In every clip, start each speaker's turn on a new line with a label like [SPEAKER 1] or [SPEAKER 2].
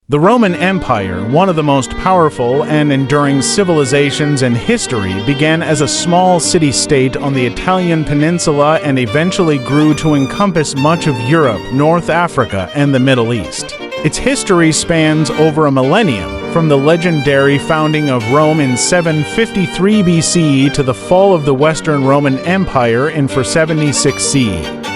[SPEAKER 1] The Roman Empire, one of the most powerful and enduring civilizations in history, began as a small city-state on the Italian peninsula and eventually grew to encompass much of Europe, North Africa, and the Middle East. Its history spans over a millennium, from the legendary founding of Rome in 753 BCE to the fall of the Western Roman Empire in 476 CE.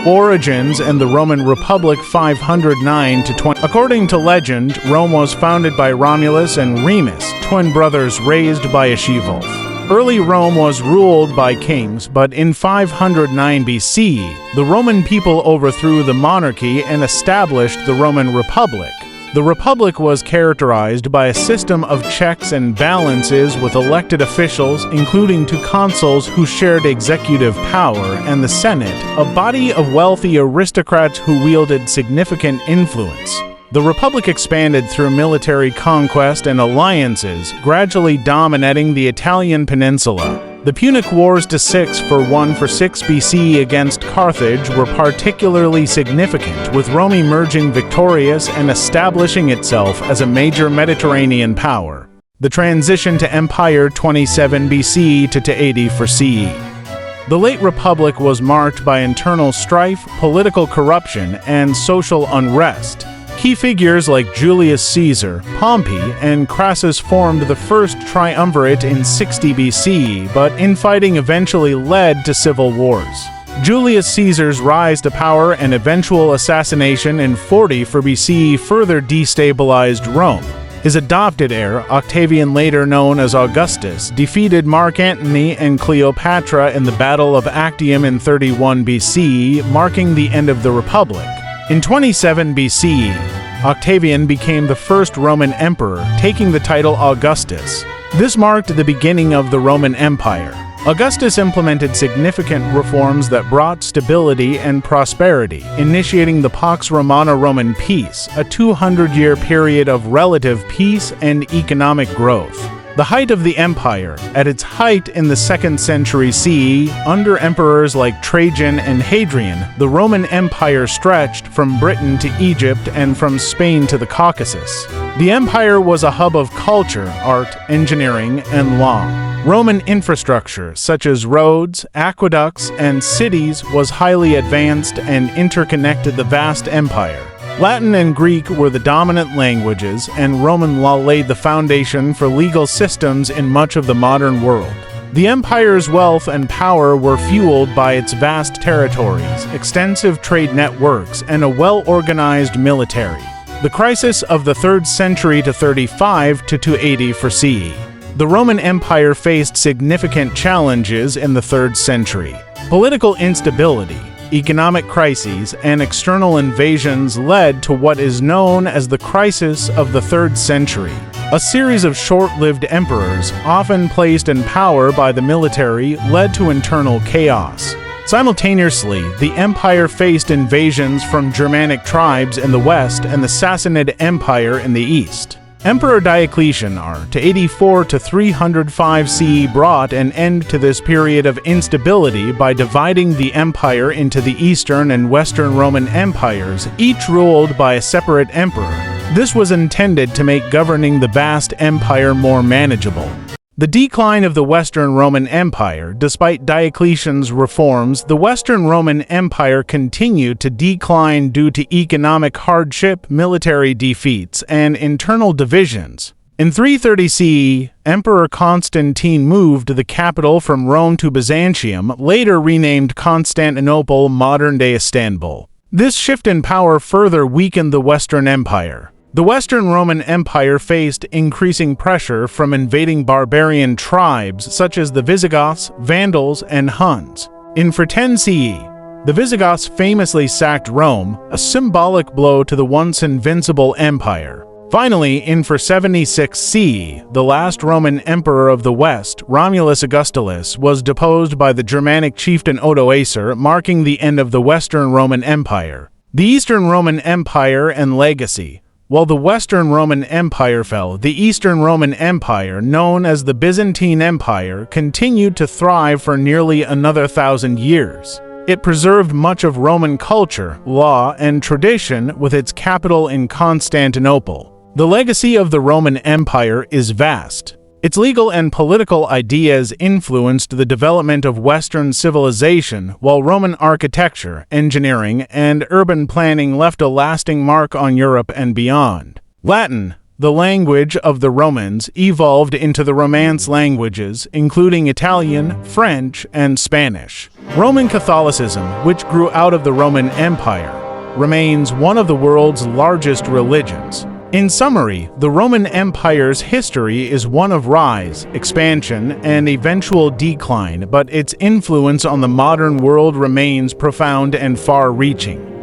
[SPEAKER 1] Origins and the Roman Republic 509 to 20. According to legend, Rome was founded by Romulus and Remus, twin brothers raised by a she-wolf. Early Rome was ruled by kings, but in 509 BC, the Roman people overthrew the monarchy and established the Roman Republic. The Republic was characterized by a system of checks and balances with elected officials, including two consuls who shared executive power, and the Senate, a body of wealthy aristocrats who wielded significant influence. The Republic expanded through military conquest and alliances, gradually dominating the Italian peninsula. The Punic Wars to 646 BC against Carthage were particularly significant, with Rome emerging victorious and establishing itself as a major Mediterranean power. The transition to Empire 27 BC to 80 CE. The late Republic was marked by internal strife, political corruption, and social unrest. Key figures like Julius Caesar, Pompey, and Crassus formed the first triumvirate in 60 BC, but infighting eventually led to civil wars. Julius Caesar's rise to power and eventual assassination in 40 BC further destabilized Rome. His adopted heir, Octavian, later known as Augustus, defeated Mark Antony and Cleopatra in the Battle of Actium in 31 BC, marking the end of the Republic. In 27 BC, Octavian became the first Roman emperor, taking the title Augustus. This marked the beginning of the Roman Empire. Augustus implemented significant reforms that brought stability and prosperity, initiating the Pax Romana Roman peace, a 200-year period of relative peace and economic growth. The height of the empire, at its height in the 2nd century CE, under emperors like Trajan and Hadrian, the Roman Empire stretched from Britain to Egypt and from Spain to the Caucasus. The empire was a hub of culture, art, engineering, and law. Roman infrastructure, such as roads, aqueducts, and cities, was highly advanced and interconnected the vast empire. Latin and Greek were the dominant languages, and Roman law laid the foundation for legal systems in much of the modern world. The empire's wealth and power were fueled by its vast territories, extensive trade networks, and a well-organized military. The crisis of the 3rd century to 35 to 280 CE. The Roman Empire faced significant challenges in the 3rd century. Political instability, economic crises, and external invasions led to what is known as the crisis of the 3rd century. A series of short-lived emperors, often placed in power by the military, led to internal chaos. Simultaneously, the empire faced invasions from Germanic tribes in the west and the Sassanid Empire in the east. Emperor Diocletian R. 84 to 305 CE brought an end to this period of instability by dividing the empire into the Eastern and Western Roman empires, each ruled by a separate emperor. This was intended to make governing the vast empire more manageable. The decline of the Western Roman Empire. Despite Diocletian's reforms, the Western Roman Empire continued to decline due to economic hardship, military defeats, and internal divisions. In 330 CE, Emperor Constantine moved the capital from Rome to Byzantium, later renamed Constantinople, modern-day Istanbul. This shift in power further weakened the Western Empire. The Western Roman Empire faced increasing pressure from invading barbarian tribes such as the Visigoths, Vandals, and Huns. In 410 CE, the Visigoths famously sacked Rome, a symbolic blow to the once invincible empire. Finally, in 476 CE, the last Roman emperor of the West, Romulus Augustulus, was deposed by the Germanic chieftain Odoacer, marking the end of the Western Roman Empire. The Eastern Roman Empire and legacy. While the Western Roman Empire fell, the Eastern Roman Empire, known as the Byzantine Empire, continued to thrive for nearly another 1,000 years. It preserved much of Roman culture, law, and tradition with its capital in Constantinople. The legacy of the Roman Empire is vast. Its legal and political ideas influenced the development of Western civilization, while Roman architecture, engineering, and urban planning left a lasting mark on Europe and beyond. Latin, the language of the Romans, evolved into the Romance languages, including Italian, French, and Spanish. Roman Catholicism, which grew out of the Roman Empire, remains one of the world's largest religions. In summary, the Roman Empire's history is one of rise, expansion, and eventual decline, but its influence on the modern world remains profound and far-reaching.